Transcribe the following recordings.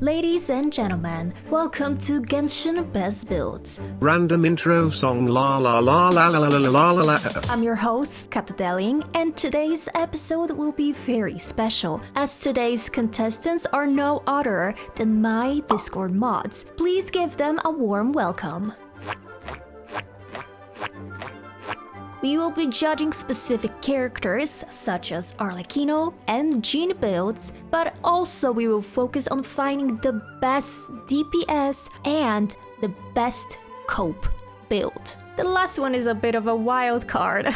Ladies and gentlemen, welcome to Genshin Best Builds. Random intro song la la la la la la la la la. I'm your host, Katadeling, and today's episode will be very special, as today's contestants are no other than my Discord mods. Please give them a warm welcome. We will be judging specific characters such as Arlecchino and Jean builds, but also we will focus on finding the best DPS and the best cope build. The last one is a bit of a wild card.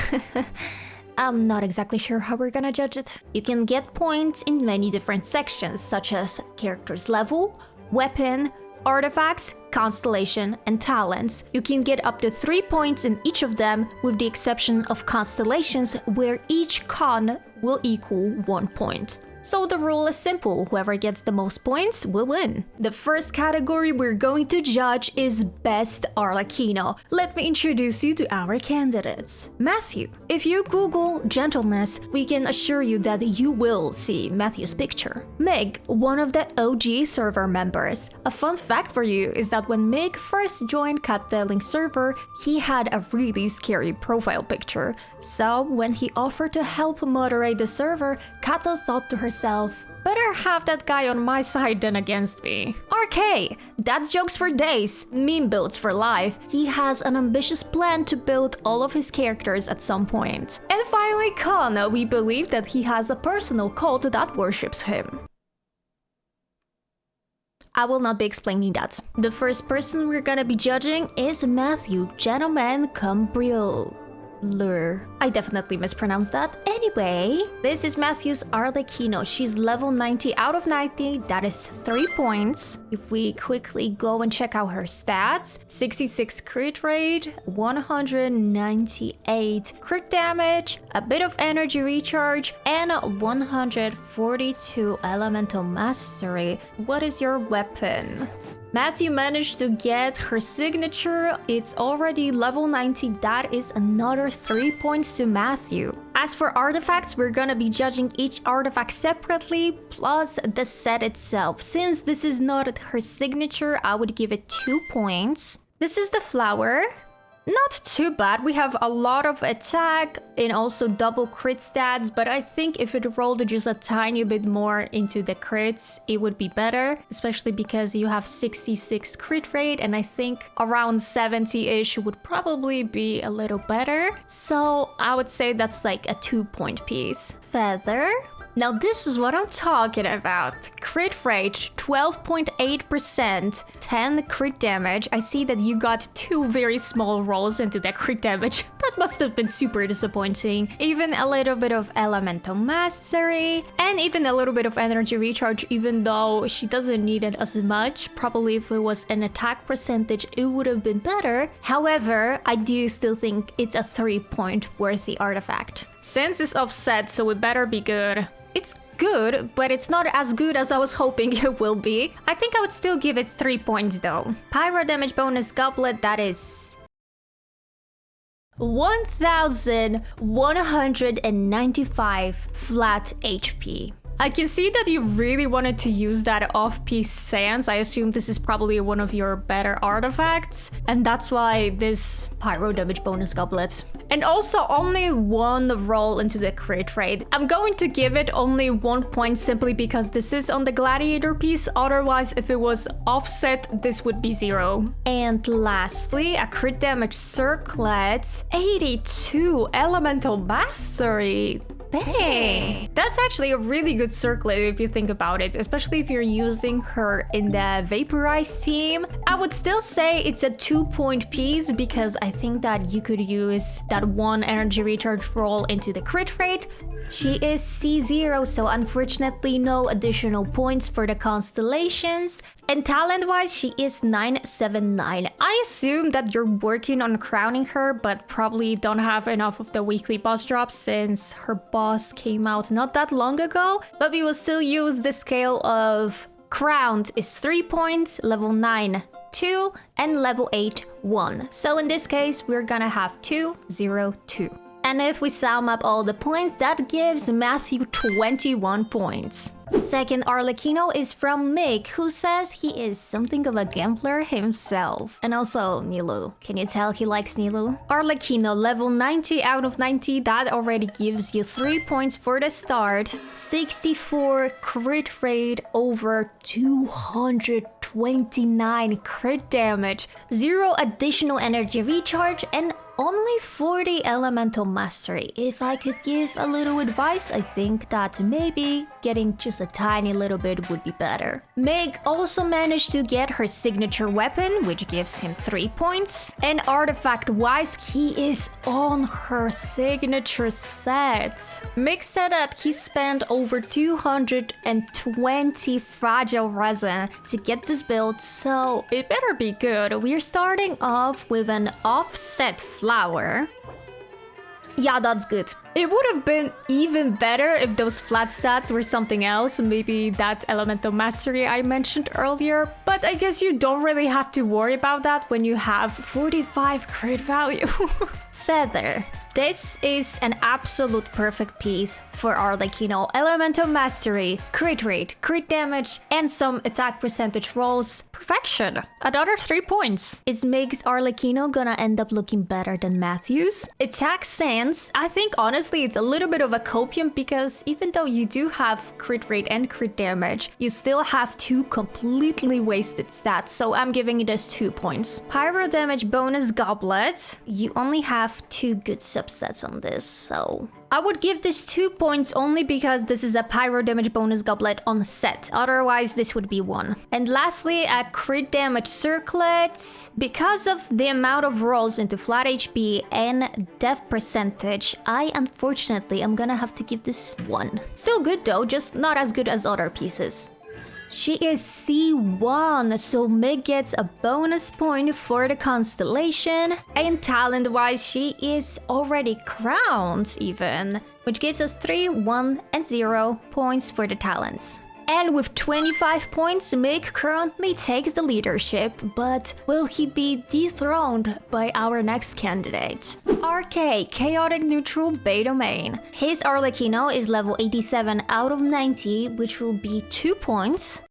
I'm not exactly sure how we're gonna judge it. You can get points in many different sections such as character's level, weapon, artifacts, constellation, and talents. You can get up to 3 points in each of them, with the exception of constellations, where each con will equal 1 point. So the rule is simple, whoever gets the most points will win. The first category we're going to judge is Best Arlecchino. Let me introduce you to our candidates. Matthew. If you Google gentleness, we can assure you that you will see Matthew's picture. Mig, one of the OG server members. A fun fact for you is that when Mig first joined Katadeling's server, he had a really scary profile picture. So when he offered to help moderate the server, Kata thought to herself, better have that guy on my side than against me. RK, that jokes for days, meme builds for life. He has an ambitious plan to build all of his characters at some point. And finally Kana, we believe that he has a personal cult that worships him. I will not be explaining that. The first person we're gonna be judging is Matthew, gentleman Cumbriel. I definitely mispronounced that. Anyway, this is Matthew's Arlecchino. She's level 90 out of 90. That is 3 points. If we quickly go and check out her stats, 66 crit rate, 198 crit damage, a bit of energy recharge, and 142 elemental mastery. What is your weapon? Matthew managed to get her signature. It's already level 90. That is another 3 points to Matthew. As for artifacts, we're gonna be judging each artifact separately, plus the set itself. Since this is not her signature, I would give it 2 points. This is the flower. Not too bad. We have a lot of attack and also double crit stats, but I think if it rolled just a tiny bit more into the crits, it would be better, especially because you have 66 crit rate, and I think around 70-ish would probably be a little better. So I would say that's like a 2-point piece. Feather. Now this is what I'm talking about. Crit rate, 12.8%, 10 crit damage. I see that you got 2 very small rolls into that crit damage. That must have been super disappointing. Even a little bit of elemental mastery, and even a little bit of energy recharge, even though she doesn't need it as much. Probably if it was an attack percentage, it would have been better. However, I do still think it's a 3-point worthy artifact. Since it's offset, so it better be good. It's good, but it's not as good as I was hoping it will be. I think I would still give it 3 points though. Pyro damage bonus goblet, that is 1,195 flat HP. I can see that you really wanted to use that off-piece Sans. I assume this is probably one of your better artifacts, and that's why this pyro damage bonus goblet. And also only 1 roll into the crit rate. I'm going to give it only 1 point simply because this is on the gladiator piece. Otherwise, if it was offset, this would be 0. And lastly, a crit damage circlet, 82 elemental mastery. Dang! That's actually a really good circlet if you think about it, especially if you're using her in the Vaporize team. I would still say it's a 2-point piece because I think that you could use that 1 energy recharge roll into the crit rate. She is C0, so unfortunately no additional points for the constellations. And talent-wise, she is 979. I assume that you're working on crowning her, but probably don't have enough of the weekly boss drops since her boss came out not that long ago. But we will still use the scale of crowned is 3 points, level 9 2, and level 8 1. So in this case, we're gonna have 2, 0, 2. And if we sum up all the points, that gives Matthew 21 points. Second Arlecchino is from Mick, who says he is something of a gambler himself. And also Nilu. Can you tell he likes Nilu? Arlecchino, level 90 out of 90. That already gives you 3 points for the start. 64 crit rate over 229 crit damage. 0 additional energy recharge and only 40 elemental mastery. If I could give a little advice, I think that maybe getting just a tiny little bit would be better. Meg also managed to get her signature weapon, which gives him 3 points. And artifact-wise, he is on her signature set. Meg said that he spent over 220 fragile resin to get this build, so it better be good. We're starting off with an offset flower. Yeah, that's good. It would have been even better if those flat stats were something else, maybe that elemental mastery I mentioned earlier, but I guess you don't really have to worry about that when you have 45 crit value. Feather. This is an absolute perfect piece for Arlecchino. Elemental mastery, crit rate, crit damage, and some attack percentage rolls. Perfection. Another 3 points. It makes Arlecchino gonna end up looking better than Matthews. Attack sense, I think honestly it's a little bit of a copium because even though you do have crit rate and crit damage, you still have 2 completely wasted stats, so I'm giving it as 2 points. Pyro damage bonus goblet. You only have 2 good subsets on this, so I would give this 2 points only because this is a pyro damage bonus goblet on set. Otherwise, this would be 1. And lastly, a crit damage circlet. Because of the amount of rolls into flat HP and death percentage, I unfortunately am gonna have to give this 1. Still good though, just not as good as other pieces. She is C1, so Meg gets a bonus point for the constellation. And talent-wise, she is already crowned even, which gives us 3, 1, and 0 points for the talents. And with 25 points, Meg currently takes the leadership, but will he be dethroned by our next candidate? RK, Chaotic Neutral Beta Main. His Arlecchino is level 87 out of 90, which will be 2 points.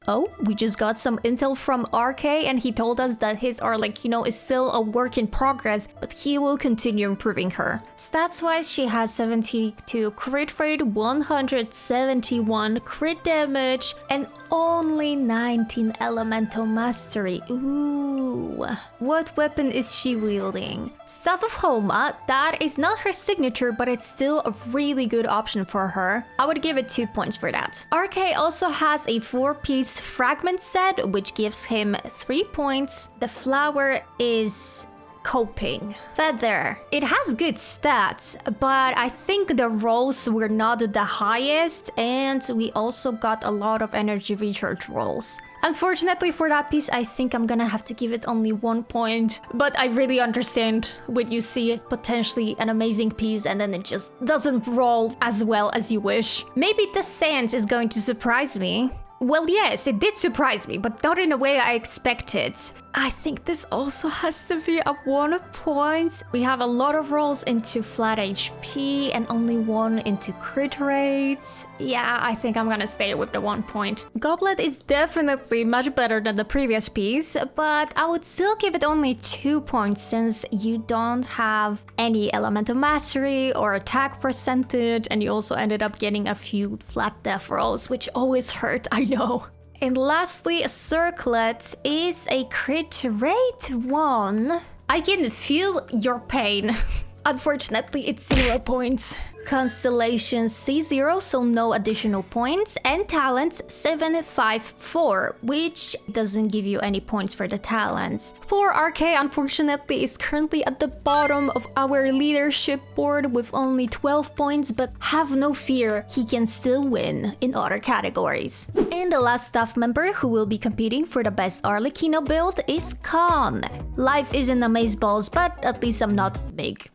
Oh, we just got some intel from RK and he told us that his Arlecchino is still a work in progress, but he will continue improving her. Stats-wise, she has 72 crit rate, 171 crit damage, and only 19 elemental mastery. Ooh. What weapon is she wielding? Staff of Homa. That is not her signature, but it's still a really good option for her. I would give it 2 points for that. RK also has a 4-piece fragment set, which gives him 3 points. The flower is coping. Feather. It has good stats, but I think the rolls were not the highest, and we also got a lot of energy recharge rolls. Unfortunately for that piece, I think I'm gonna have to give it only 1 point, but I really understand when you see potentially an amazing piece and then it just doesn't roll as well as you wish. Maybe the sand is going to surprise me. Well, yes, it did surprise me, but not in a way I expected. I think this also has to be a 1 point. We have a lot of rolls into flat HP and only 1 into crit rates. Yeah, I think I'm gonna stay with the 1 point. Goblet is definitely much better than the previous piece, but I would still give it only 2 points since you don't have any elemental mastery or attack percentage, and you also ended up getting a few flat death rolls, which always hurt, I know. And lastly, a circlet is a crit rate 1. I can feel your pain. Unfortunately, it's 0 points. Constellation C0, so no additional points. And talents 754, which doesn't give you any points for the talents. For RK, unfortunately, is currently at the bottom of our leadership board with only 12 points, but have no fear, he can still win in other categories. And the last staff member who will be competing for the best Arlecchino build is Khan. Life isn't amazeballs, but at least I'm not big.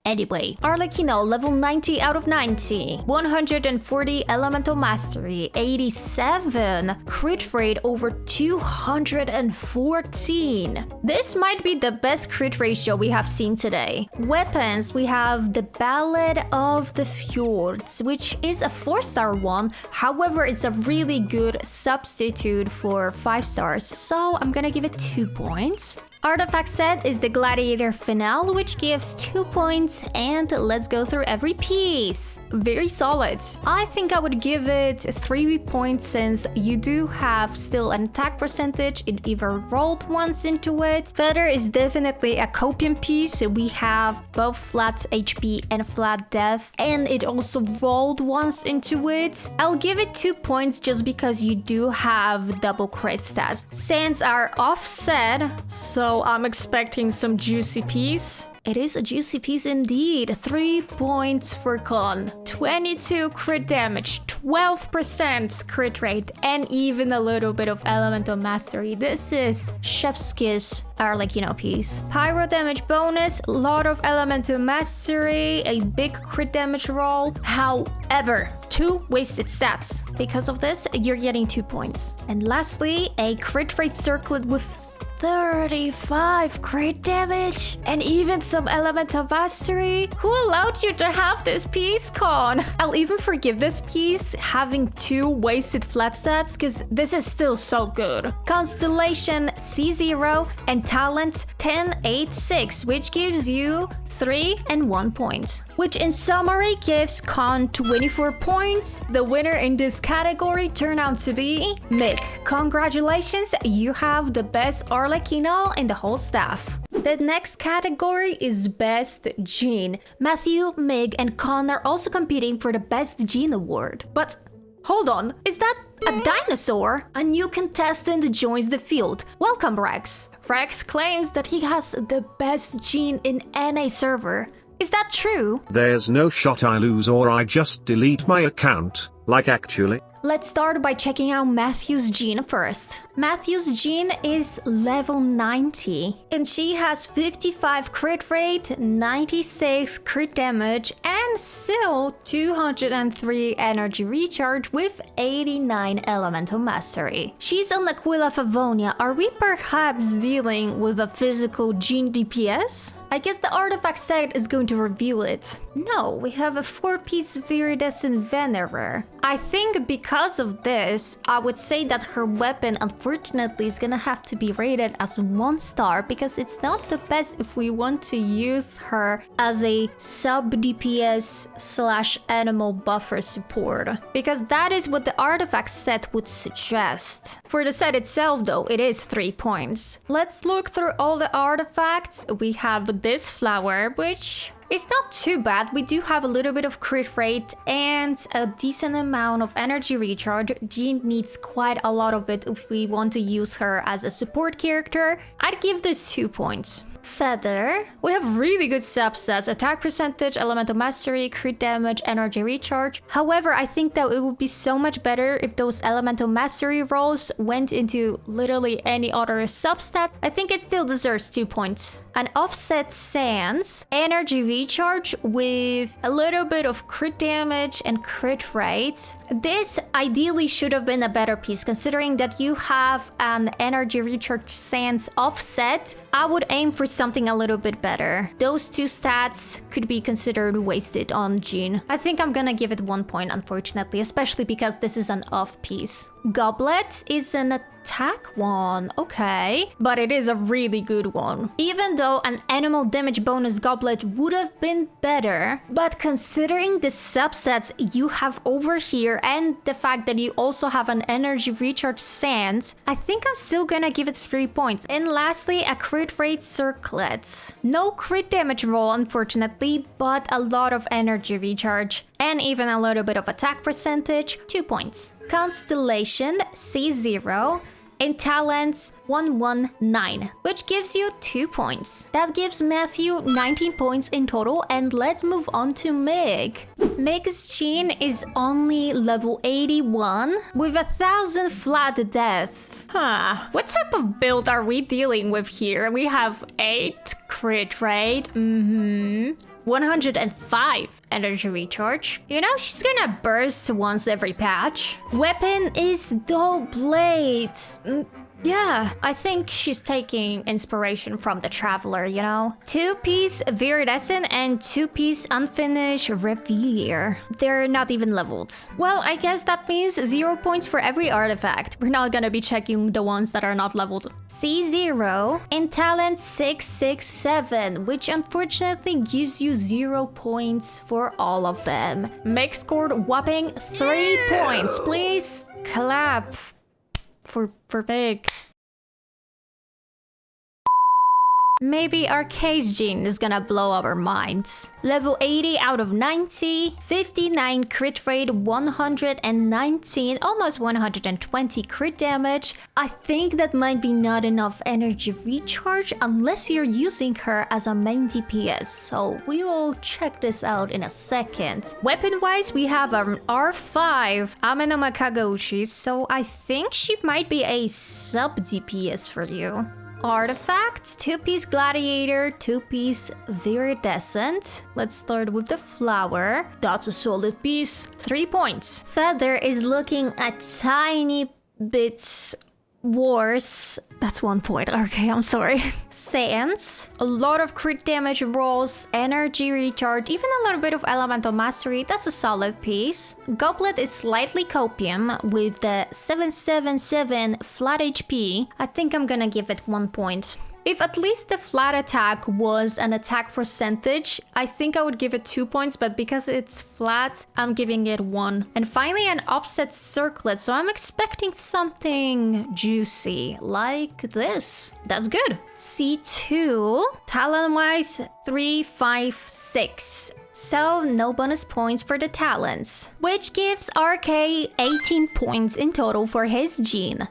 Anyway, Arlecchino, level 90 out of 90. 140 elemental mastery, 87. Crit rate over 214. This might be the best crit ratio we have seen today. Weapons, we have the Ballad of the Fjords, which is a 4-star one. However, it's a really good substitute for 5 stars, so I'm gonna give it 2 points. Artifact set is the Gladiator Finale, which gives 2 points, and let's go through every piece. Very solid. I think I would give it 3 points since you do have still an attack percentage. It either rolled once into it. Feather is definitely a copium piece. We have both flat HP and flat death, and it also rolled once into it. I'll give it 2 points just because you do have double crit stats. Sands are offset, so I'm expecting some juicy piece. It is a juicy piece indeed. 3 points for Con. 22 crit damage, 12% crit rate, and even a little bit of elemental mastery. This is chef's kiss Arlecchino piece. Pyro damage bonus, a lot of elemental mastery, a big crit damage roll. However, 2 wasted stats. Because of this, you're getting 2 points. And lastly, a crit rate circlet with 35 crit damage and even some elemental mastery. Who allowed you to have this piece, Con? I'll even forgive this piece having 2 wasted flat stats because this is still so good. Constellation C0 and talent 1086, which gives you 3 and 1 point. Which in summary gives Con 24 points. The winner in this category turned out to be Mick. Congratulations, you have the best Arlecchino in the whole staff. The next category is Best Gene. Matthew, Mig, and Con are also competing for the Best Gene award. But hold on, is that a dinosaur? A new contestant joins the field. Welcome, Rex. Rex claims that he has the best gene in NA server. Is that true? There's no shot I lose or I just delete my account, like actually. Let's start by checking out Matthew's gene first. Matthew's gene is level 90, and she has 55 crit rate, 96 crit damage, and still 203 energy recharge with 89 elemental mastery. She's on Aquila Favonia. Are we perhaps dealing with a physical gene DPS? I guess the artifact set is going to reveal it. No, we have a 4-piece Viridescent Venerer. I think because of this, I would say that her weapon unfortunately is gonna have to be rated as 1 star because it's not the best if we want to use her as a sub DPS / animal buffer support. Because that is what the artifact set would suggest. For the set itself though, it is 3 points. Let's look through all the artifacts. We have this flower, which it's not too bad. We do have a little bit of crit rate and a decent amount of energy recharge. Jean needs quite a lot of it if we want to use her as a support character. I'd give this 2 points. Feather. We have really good substats: attack percentage, elemental mastery, crit damage, energy recharge. However, I think that it would be so much better if those elemental mastery rolls went into literally any other substat. I think it still deserves 2 points. An offset Sans, energy recharge with a little bit of crit damage and crit rate. This ideally should have been a better piece considering that you have an energy recharge Sans offset. I would aim for something a little bit better. Those 2 stats could be considered wasted on Jean. I think I'm gonna give it 1 point, unfortunately, especially because this is an off piece. Goblet is an attack one, okay, but it is a really good one. Even though an animal damage bonus goblet would have been better, but considering the substats you have over here and the fact that you also have an energy recharge Sans, I think I'm still gonna give it 3 points. And lastly, a crit rate circlet. No crit damage roll, unfortunately, but a lot of energy recharge and even a little bit of attack percentage, 2 points. Constellation C0 and talents 119, which gives you 2 points. That gives Matthew 19 points in total, and let's move on to Mig. Mig's gene is only level 81 with 1000 flat death. What type of build are we dealing with here? We have 8 crit rate, 105 energy recharge. You know, she's gonna burst once every patch. Weapon is dull blade. Yeah, I think she's taking inspiration from the Traveler, you know? 2-piece Viridescent and 2-piece Unfinished Reverie. They're not even leveled. Well, I guess that means 0 points for every artifact. We're not gonna be checking the ones that are not leveled. C0 in talent 667, which unfortunately gives you 0 points for all of them. Make scored whopping 3 points. Please clap for big. Maybe our case gene is gonna blow our minds. Level 80 out of 90, 59 crit rate, 119, almost 120 crit damage. I think that might be not enough energy recharge unless you're using her as a main DPS. So we will check this out in a second. Weapon-wise, we have an R5 Amenoma Kagoshi, so I think she might be a sub DPS for you. Artifacts, 2-piece Gladiator, 2-piece Viridescent. Let's start with the Flower. That's a solid piece. 3 points. Feather is looking a tiny bit worse. That's 1 point. Okay, I'm sorry. Sands, a lot of crit damage rolls, energy recharge, even a little bit of elemental mastery. That's a solid piece. Goblet is slightly copium with the 777 flat HP. I think I'm gonna give it 1 point. If at least the flat attack was an attack percentage, I think I would give it 2 points, but because it's flat, I'm giving it 1. And finally, an offset circlet, so I'm expecting something juicy, like this. That's good. C2, talent-wise, 3, 5, 6. So no bonus points for the talents, which gives RK 18 points in total for his gene.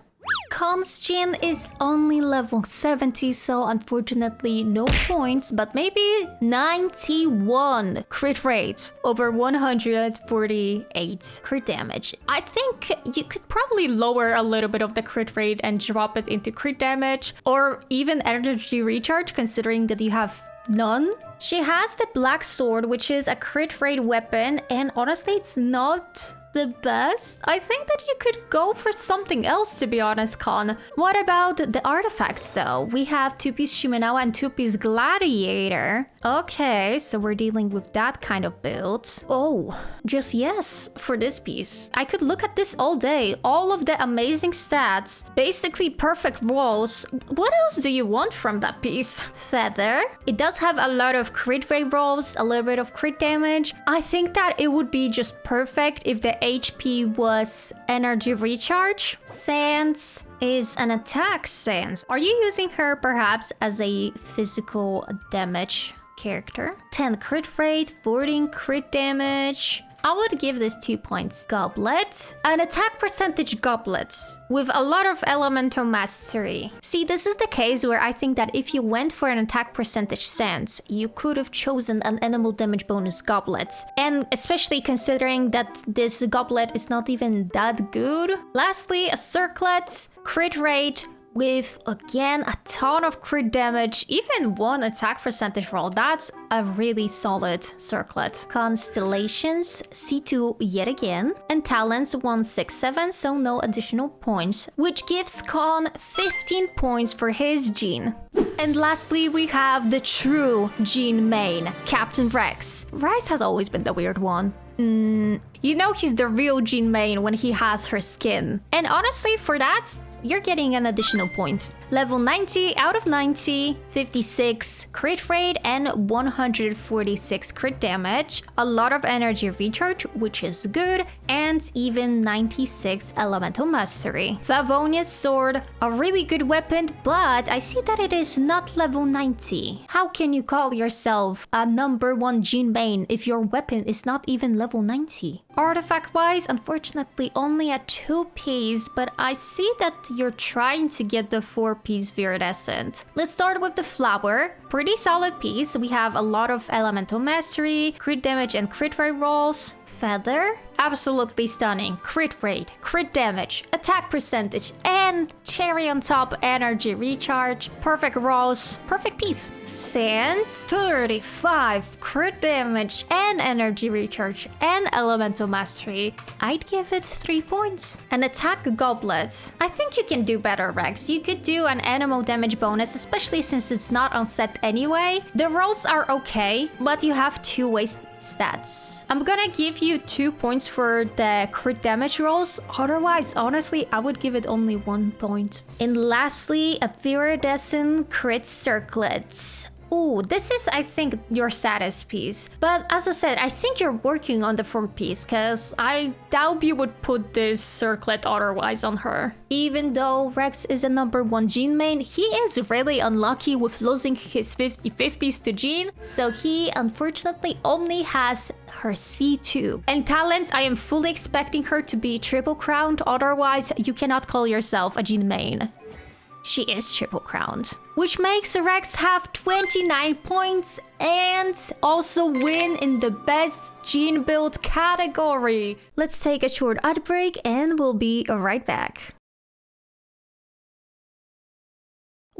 Con's gene is only level 70, so unfortunately no points, but maybe 91 crit rate over 148 crit damage. I think you could probably lower a little bit of the crit rate and drop it into crit damage or even energy recharge, considering that you have none. She has the Black Sword, which is a crit rate weapon, and honestly it's not the best. I think that you could go for something else, to be honest, Con. What about the artifacts though? We have 2-piece Shimenawa and 2-piece Gladiator. Okay, so we're dealing with that kind of build. Oh, just yes for this piece. I could look at this all day. All of the amazing stats, basically perfect rolls. What else do you want from that piece? Feather. It does have a lot of crit rate rolls, a little bit of crit damage. I think that it would be just perfect if the HP was energy recharge. Sands is an attack Sands. Are you using her perhaps as a physical damage character? 10 crit rate, 14 crit damage. I would give this 2 points. Goblet. An attack percentage goblet with a lot of elemental mastery. See, this is the case where I think that if you went for an attack percentage Sands, you could have chosen an animal damage bonus goblet. And especially considering that this goblet is not even that good. Lastly, a circlet, crit rate, with again a ton of crit damage, even 1 attack percentage roll. That's a really solid circlet. Constellations, C2 yet again, and talents 167, so no additional points, which gives Con 15 points for his gene. And lastly, we have the true gene main, Captain Rex. Rice has always been the weird one. You know he's the real gene main when he has her skin. And honestly, for that, you're getting an additional point. Level 90 out of 90, 56 crit rate, and 146 crit damage. A lot of energy recharge, which is good, and even 96 elemental mastery. Favonia's sword, a really good weapon, but I see that it is not level 90. How can you call yourself a #1 gene main if your weapon is not even level 90? Artifact-wise, unfortunately only a 2-piece, but I see that you're trying to get the 4-piece Viridescent. Let's start with the Flower. Pretty solid piece. We have a lot of elemental mastery, crit damage and crit rate rolls. Feather, absolutely stunning. Crit rate, crit damage, attack percentage, and cherry on top energy recharge. Perfect rolls, perfect piece. Sans 35 crit damage and energy recharge and elemental mastery. I'd give it 3 points. An attack goblet. I think you can do better, Rex. You could do an animal damage bonus, especially since it's not on set anyway. The rolls are okay, but you have 2 wasted stats. I'm gonna give you 2 points for the crit damage rolls. Otherwise, honestly, I would give it only 1 point. And lastly, a iridescent crit circlet. Ooh, this is, I think, your saddest piece. But as I said, I think you're working on the 4th piece, because I doubt you would put this circlet otherwise on her. Even though Rex is a number 1 Jean main, he is really unlucky with losing his 50/50s to Jean, so he unfortunately only has her C2. And talents, I am fully expecting her to be triple crowned, otherwise you cannot call yourself a Jean main. She is triple crowned, which makes Rex have 29 points and also win in the best Jean build category. Let's take a short ad break and we'll be right back.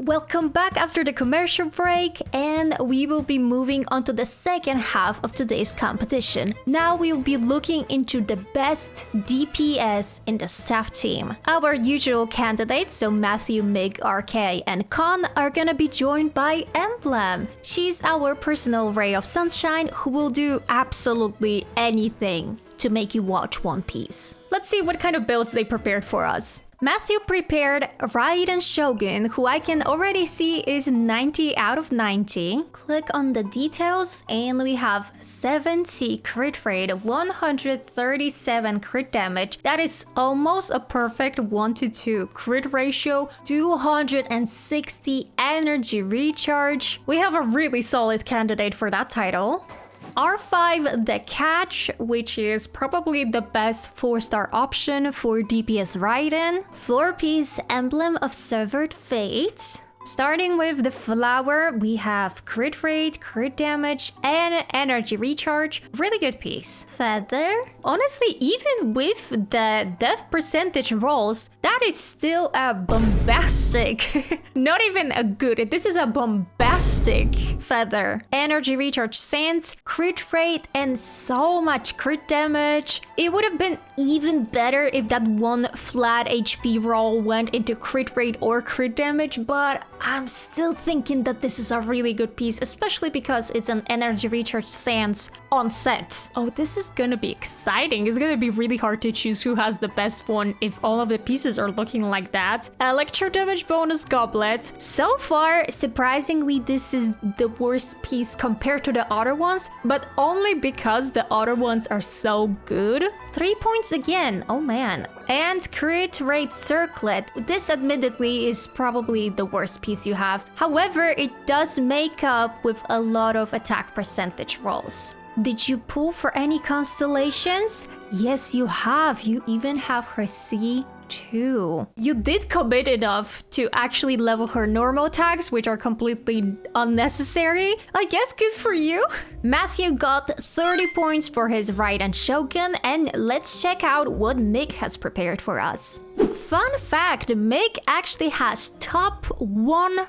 Welcome back after the commercial break, and we will be moving on to the second half of today's competition. Now we'll be looking into the best DPS in the staff team. Our usual candidates, so Matthew, Mig, RK, and Con, are gonna be joined by Emblem. She's our personal ray of sunshine who will do absolutely anything to make you watch One Piece. Let's see what kind of builds they prepared for us. Matthew prepared Raiden Shogun, who I can already see is 90 out of 90. Click on the details and we have 70 crit rate, 137 crit damage. That is almost a perfect 1-to-2 crit ratio, 260 energy recharge. We have a really solid candidate for that title. R5 the Catch, which is probably the best 4-star option for DPS Raiden. 4-piece Emblem of Severed Fate. Starting with the flower, we have crit rate, crit damage, and energy recharge. Really good piece. Feather. Honestly, even with the death percentage rolls, that is still a bombastic, not even a good, this is a bombastic feather. Energy recharge Sans, crit rate, and so much crit damage. It would have been even better if that one flat HP roll went into crit rate or crit damage, but I'm still thinking that this is a really good piece, especially because it's an energy recharge Sans on set. Oh, this is gonna be exciting. It's gonna be really hard to choose who has the best one if all of the pieces are looking like that. Electro damage bonus goblet. So far, surprisingly, this is the worst piece compared to the other ones, but only because the other ones are so good. 3 points again. Oh man. And crit rate circlet. This admittedly is probably the worst piece you have. However, it does make up with a lot of attack percentage rolls. Did you pull for any constellations? Yes, you have. You even have her C2. You did commit enough to actually level her normal attacks, which are completely unnecessary. I guess good for you. Matthew got 30 points for his Raiden Shogun, and let's check out what Mick has prepared for us. Fun fact, Mick actually has top 1%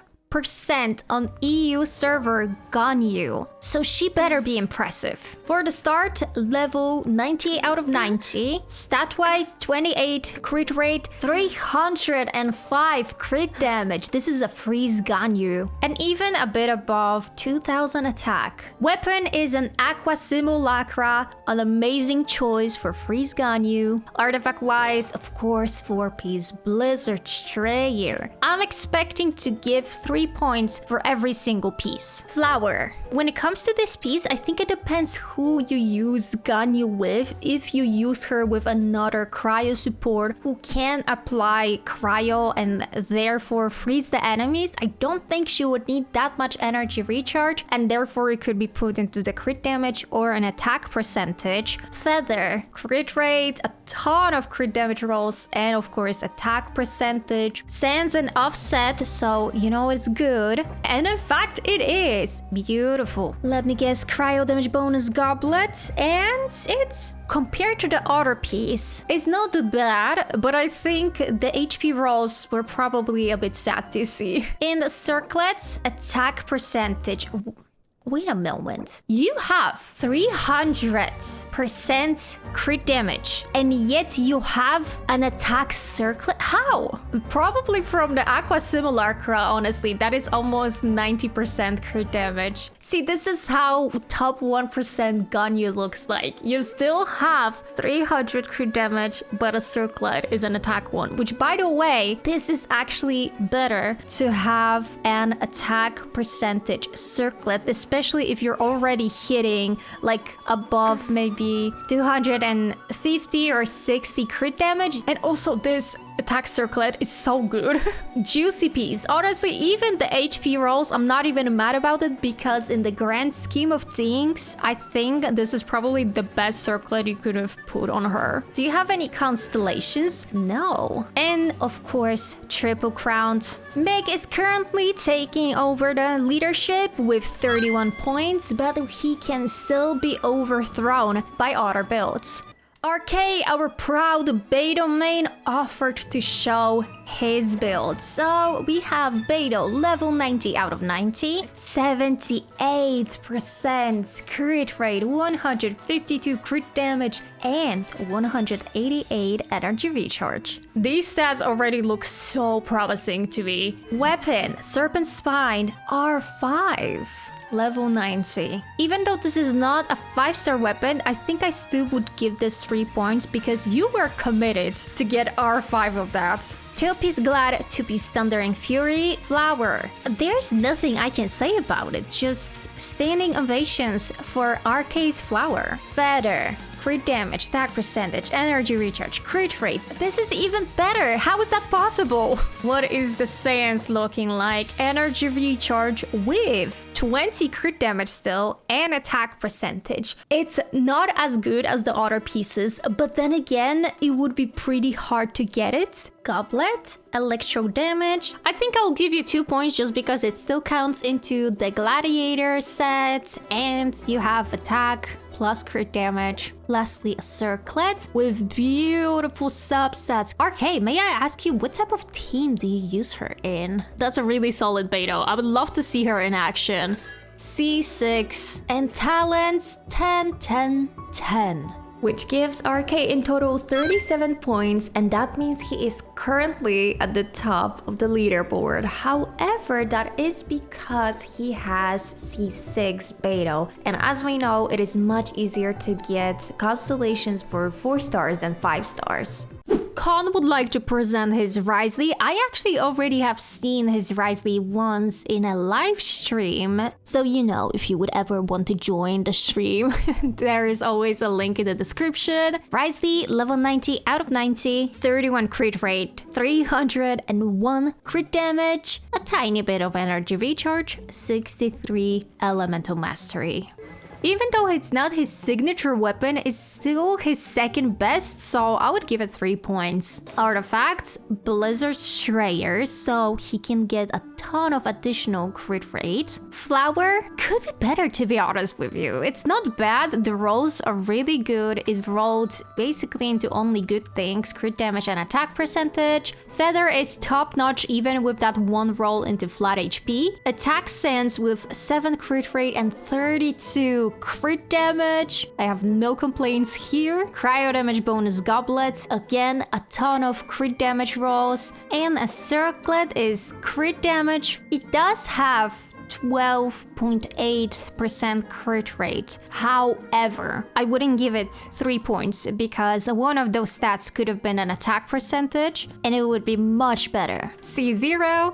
on EU server Ganyu, so she better be impressive. For the start, level 90 out of 90, stat-wise 28, crit rate 305 crit damage. This is a freeze Ganyu, and even a bit above 2000 attack. Weapon is an Aqua Simulacra, an amazing choice for freeze Ganyu. Artifact-wise, of course, 4-piece Blizzard Strayer. I'm expecting to give 3 points for every single piece. Flower. When it comes to this piece, I think it depends who you use Ganyu with. If you use her with another cryo support who can apply cryo and therefore freeze the enemies, I don't think she would need that much energy recharge, and therefore it could be put into the crit damage or an attack percentage. Feather. Crit rate, ton of crit damage rolls and of course attack percentage, sans and offset, so you know it's good. And in fact it is. Beautiful. Let me guess, cryo damage bonus goblet, and it's compared to the other piece, it's not too bad, but I think the HP rolls were probably a bit sad to see. In the circlet, attack percentage. Wait a moment. You have 300% crit damage, and yet you have an attack circlet? How? Probably from the Aqua Simulacra, honestly. That is almost 90% crit damage. See, this is how top 1% Ganyu looks like. You still have 300 crit damage, but a circlet is an attack one. Which, by the way, this is actually better to have an attack percentage circlet, especially if you're already hitting like above maybe 250 or 60 crit damage. And also this attack circlet is so good. Juicy piece. Honestly, even the HP rolls, I'm not even mad about it, because in the grand scheme of things, I think this is probably the best circlet you could have put on her. Do you have any constellations? No. And of course, triple crowned. Meg is currently taking over the leadership with 31 points, but he can still be overthrown by other builds. RK, our proud Beidou main, offered to show his build. So we have Beidou, level 90 out of 90, 78% crit rate, 152 crit damage, and 188 energy recharge. These stats already look so promising to me. Weapon, Serpent Spine, R5. Level 90. Even though this is not a 5-star weapon, I think I still would give this 3 points because you were committed to get R5 of that. 2-piece Glad, 2-piece Thundering Fury, Flower. There's nothing I can say about it, just standing ovations for RK's Flower. Feather. Crit damage, attack percentage, energy recharge, crit rate. This is even better. How is that possible? What is the Saiyans looking like? Energy recharge with 20 crit damage still and attack percentage. It's not as good as the other pieces, but then again, it would be pretty hard to get it. Goblet, electro damage. I think I'll give you 2 points just because it still counts into the gladiator set, and you have attack plus crit damage. Lastly, a circlet with beautiful substats. RK, may I ask you, what type of team do you use her in? That's a really solid Beidou. I would love to see her in action. C6 and talents 10, 10, 10. Which gives RK in total 37 points, and that means he is currently at the top of the leaderboard. However, that is because he has C6 Beidou, and as we know, it is much easier to get constellations for 4 stars than 5 stars. Khan would like to present his Risley. I actually already have seen his Risley once in a live stream. So you know, if you would ever want to join the stream, there is always a link in the description. Risley, level 90 out of 90, 31 crit rate, 301 crit damage, a tiny bit of energy recharge, 63 elemental mastery. Even though it's not his signature weapon, it's still his second best, so I would give it 3 points. Artifacts, Blizzard Shrayers, so he can get a ton of additional crit rate. Flower could be better, to be honest with you. It's not bad, the rolls are really good. It rolled basically into only good things, crit damage and attack percentage. Feather is top notch even with that one roll into flat HP. Attack sense with 7 crit rate and 32 crit damage. I have no complaints here. Cryo damage bonus goblet. Again, a ton of crit damage rolls. And a circlet is crit damage. It does have 12.8% crit rate. However, I wouldn't give it 3 points because one of those stats could have been an attack percentage and it would be much better. C0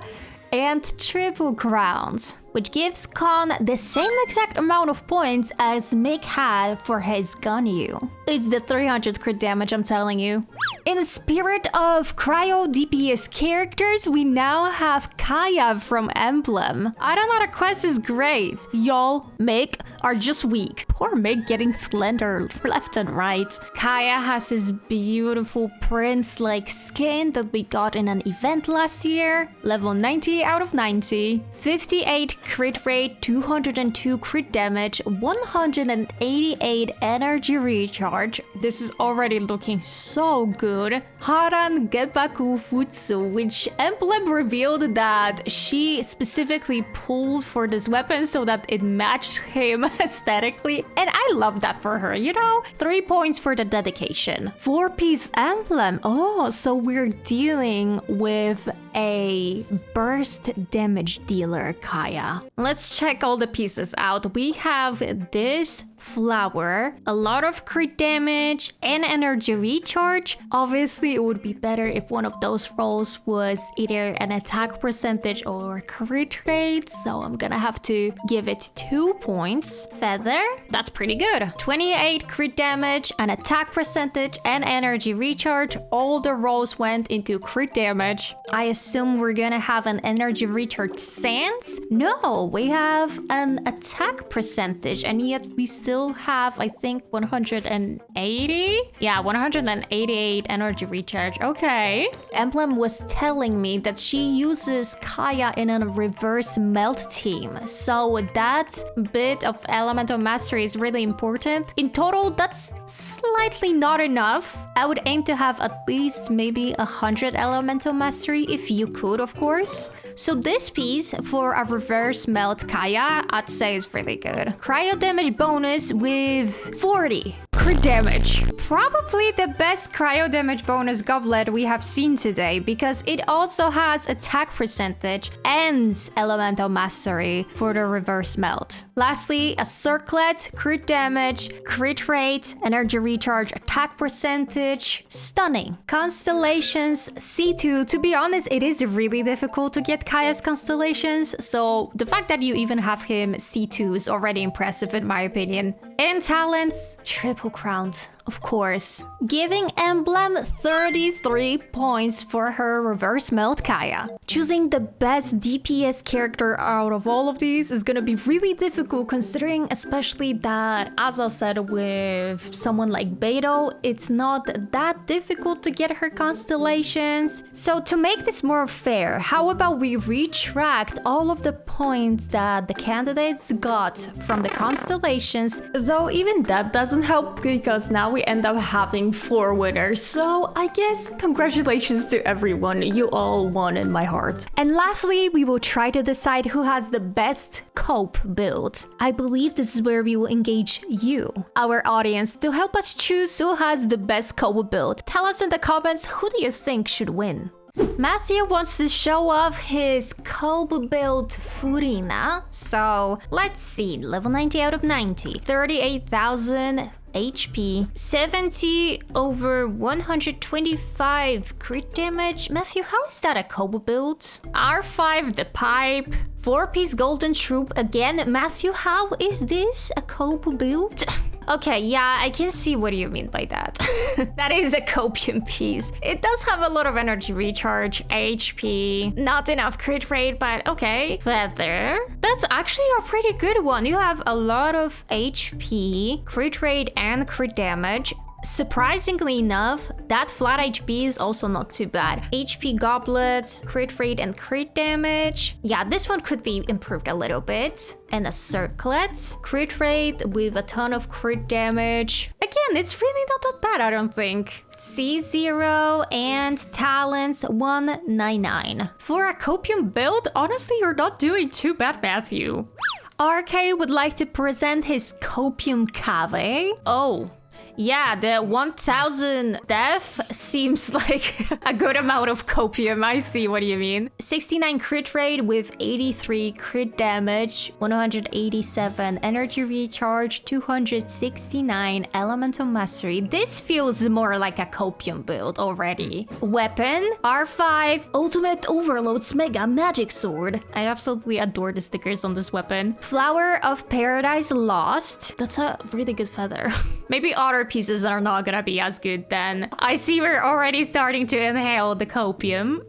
and triple crowns, which gives Khan the same exact amount of points as Mick had for his Ganyu. It's the 300 crit damage, I'm telling you. In the spirit of cryo DPS characters, we now have Kaya from Emblem. I don't know, the quest is great. Y'all, Mick, are just weak. Poor Meg getting slender left and right. Kaya has this beautiful prince-like skin that we got in an event last year. Level 90 out of 90. 58 crit rate, 202 crit damage, 188 energy recharge. This is already looking so good. Haran Gebaku Futsu, which Emblem revealed that she specifically pulled for this weapon so that it matched him aesthetically. And I love that for her, you know? 3 points for the dedication. 4-piece emblem. Oh, so we're dealing with a burst damage dealer, Kaya. Let's check all the pieces out. We have this flower, a lot of crit damage and energy recharge. Obviously, it would be better if one of those rolls was either an attack percentage or crit rate, so I'm gonna have to give it 2 points. Feather, that's pretty good. 28 crit damage, an attack percentage, and energy recharge. All the rolls went into crit damage. I assume we're gonna have an energy recharge sans? No, we have an attack percentage, and yet we still have, I think, 180? Yeah, 188 energy recharge. Okay. Emblem was telling me that she uses Kaya in a reverse melt team. So that bit of elemental mastery is really important. In total, that's slightly not enough. I would aim to have at least maybe 100 elemental mastery if you could, of course. So this piece for a reverse melt Kaya, I'd say is really good. Cryo damage bonus with 40 crit damage. Probably the best cryo damage bonus goblet we have seen today because it also has attack percentage and elemental mastery for the reverse melt. Lastly, a circlet, crit damage, crit rate, energy recharge, attack percentage, stunning. Constellations, C2. To be honest, it is really difficult to get Kaya's constellations, so the fact that you even have him C2 is already impressive in my opinion. And talents, triple crowns, of course. Giving Emblem 33 points for her reverse melt Kaya. Choosing the best DPS character out of all of these is gonna be really difficult considering especially that, as I said, with someone like Beto, it's not that difficult to get her constellations. So to make this more fair, how about we retract all of the points that the candidates got from the constellations, though even that doesn't help because now we end up having 4 winners. So I guess congratulations to everyone. You all won in my heart. And lastly, we will try to decide who has the best cope build. I believe this is where we will engage you, our audience, to help us choose who has the best cope build. Tell us in the comments, who do you think should win? Matthew wants to show off his cope build Furina. So let's see, level 90 out of 90, 38,000 HP, 70 over 125 crit damage. Matthew, how is that a cope build? R5 the pipe, 4-piece golden troop again. Matthew, how is this a cope build? Okay, yeah, I can see what you mean by that. That is a copium piece. It does have a lot of energy recharge, HP, not enough crit rate, but okay. Feather, that's actually a pretty good one. You have a lot of HP, crit rate, and crit damage. Surprisingly enough, that flat HP is also not too bad. HP goblet, crit rate and crit damage. Yeah, this one could be improved a little bit. And a circlet, crit rate with a ton of crit damage. Again, it's really not that bad, I don't think. C0 and talents 199. For a copium build, honestly, you're not doing too bad, Matthew. RK would like to present his copium cave. Oh. Yeah, the 1000 death seems like a good amount of copium. I see what you mean. 69 crit rate with 83 crit damage, 187 energy recharge, 269 elemental mastery. This feels more like a copium build already. Weapon, R5, ultimate overloads mega magic sword. I absolutely adore the stickers on this weapon. Flower of Paradise Lost. That's a really good feather. Maybe other pieces are not gonna be as good then. I see we're already starting to inhale the copium.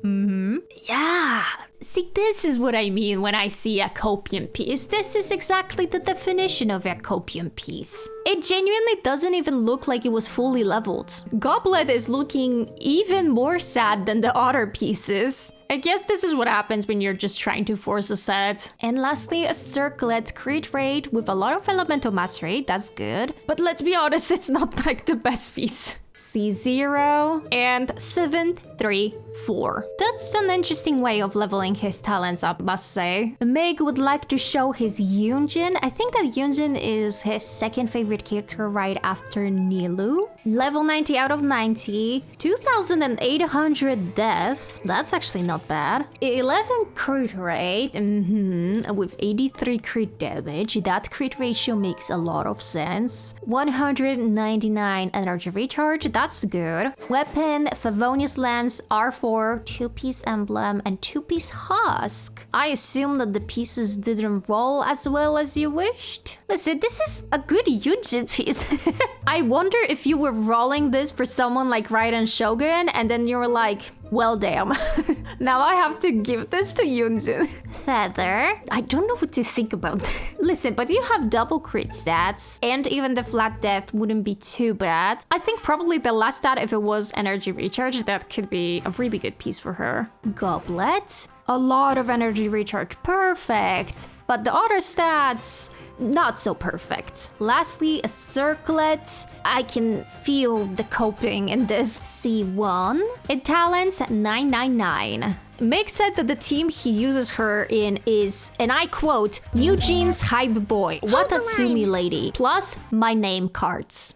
Yeah. See, this is what I mean when I see a copium piece. This is exactly the definition of a copium piece. It genuinely doesn't even look like it was fully leveled. Goblet is looking even more sad than the other pieces. I guess this is what happens when you're just trying to force a set. And lastly, a circlet crit rate with a lot of elemental mastery. That's good. But let's be honest, it's not like the best piece. C0 and 734. That's an interesting way of leveling his talents up, must say. Meg would like to show his Yunjin. I think that Yunjin is his second favorite character right after Nilu. Level 90 out of 90. 2,800 death. That's actually not bad. 11 crit rate. With 83 crit damage. That crit ratio makes a lot of sense. 199 energy recharge. That's good. Weapon, Favonius Lance, R4, 2-piece emblem, and 2-piece husk. I assume that the pieces didn't roll as well as you wished. Listen, this is a good Yunjin piece. I wonder if you were rolling this for someone like Raiden Shogun, and then you were like, well, damn. Now I have to give this to Yunjin. Feather. I don't know what to think about. Listen, but you have double crit stats, and even the flat death wouldn't be too bad. I think probably the last stat, if it was energy recharge, that could be a really good piece for her. Goblet. A lot of energy recharge. Perfect. But the other stats, not so perfect. Lastly, a circlet. I can feel the coping in this. C1. It talents 999. Meg said that the team he uses her in is, and I quote, New Jeans Hype Boy, Watatsumi Lady, plus my name cards.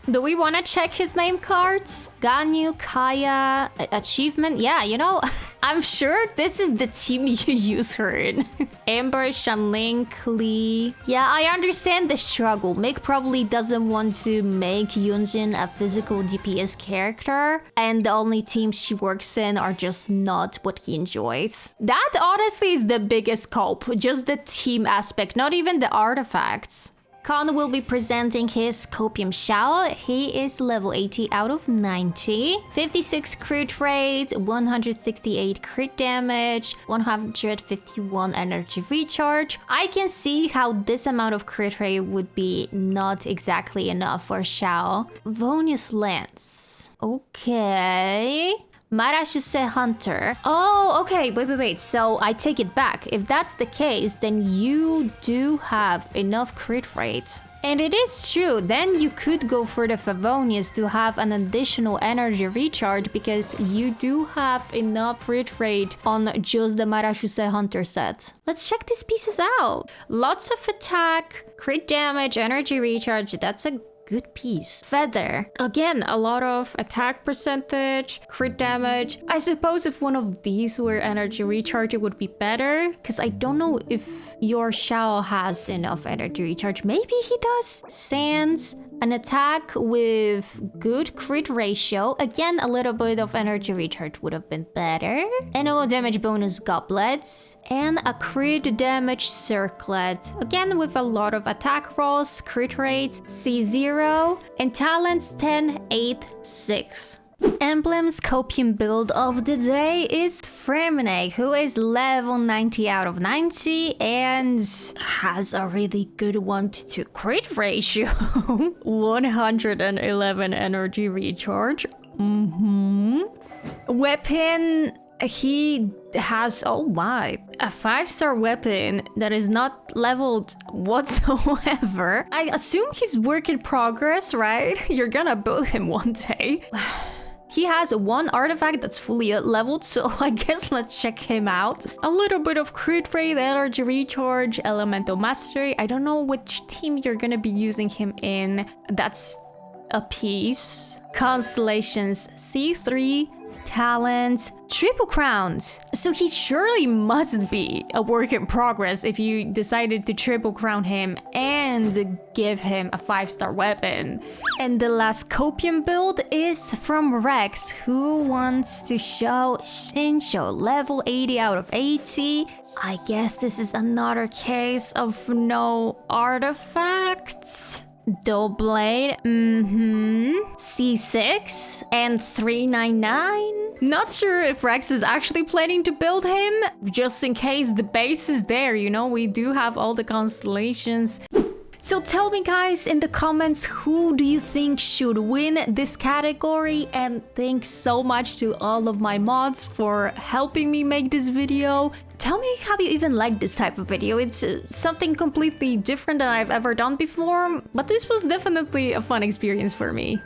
Do we want to check his name cards? Ganyu, Kaya, achievement? Yeah, you know, I'm sure this is the team you use her in. Amber, Shanling, Klee. Yeah, I understand the struggle. Meg probably doesn't want to make Yunjin a physical DPS character, and the only teams she works in are just not what he enjoys. That honestly is the biggest cope, just the team aspect, not even the artifacts. Khan will be presenting his Copium Shao. He is level 80 out of 90. 56 crit rate, 168 crit damage, 151 energy recharge. I can see how this amount of crit rate would be not exactly enough for Shao. Vonius Lance. Okay. Marashuse Hunter. Oh, okay, wait. So I take it back. If that's the case, then you do have enough crit rate. And it is true, then you could go for the Favonius to have an additional energy recharge because you do have enough crit rate on just the Marashuse Hunter set. Let's check these pieces out. Lots of attack, crit damage, energy recharge. That's a good piece. Feather. Again, a lot of attack percentage, crit damage. I suppose if one of these were energy recharge, it would be better. Because I don't know if your Shao has enough energy recharge. Maybe he does. Sands. An attack with good crit ratio. Again, a little bit of energy recharge would have been better. Annual damage bonus goblets. And a crit damage circlet. Again, with a lot of attack rolls, crit rate, C0, and talents 10, 8, 6. Emblem's copium build of the day is Fremine, who is level 90 out of 90 and has a really good 1-to-2 crit ratio. 111 energy recharge. Weapon, he has, oh my, a 5-star weapon that is not leveled whatsoever. I assume he's work in progress, right? You're gonna build him one day. He has one artifact that's fully leveled, so I guess let's check him out. A little bit of crit rate, energy recharge, elemental mastery. I don't know which team you're gonna be using him in. That's a piece. Constellations, C3, talent, triple crowns. So he surely must be a work in progress if you decided to triple crown him and give him a 5-star weapon. And the last copium build is from Rex, who wants to show Shinsho, level 80 out of 80. I guess this is another case of no artifacts. Doughblade, C6 and 399. Not sure if Rex is actually planning to build him, just in case the base is there, you know, we do have all the constellations. So tell me guys in the comments, who do you think should win this category? And thanks so much to all of my mods for helping me make this video. Tell me how you even like this type of video. It's something completely different than I've ever done before, but this was definitely a fun experience for me.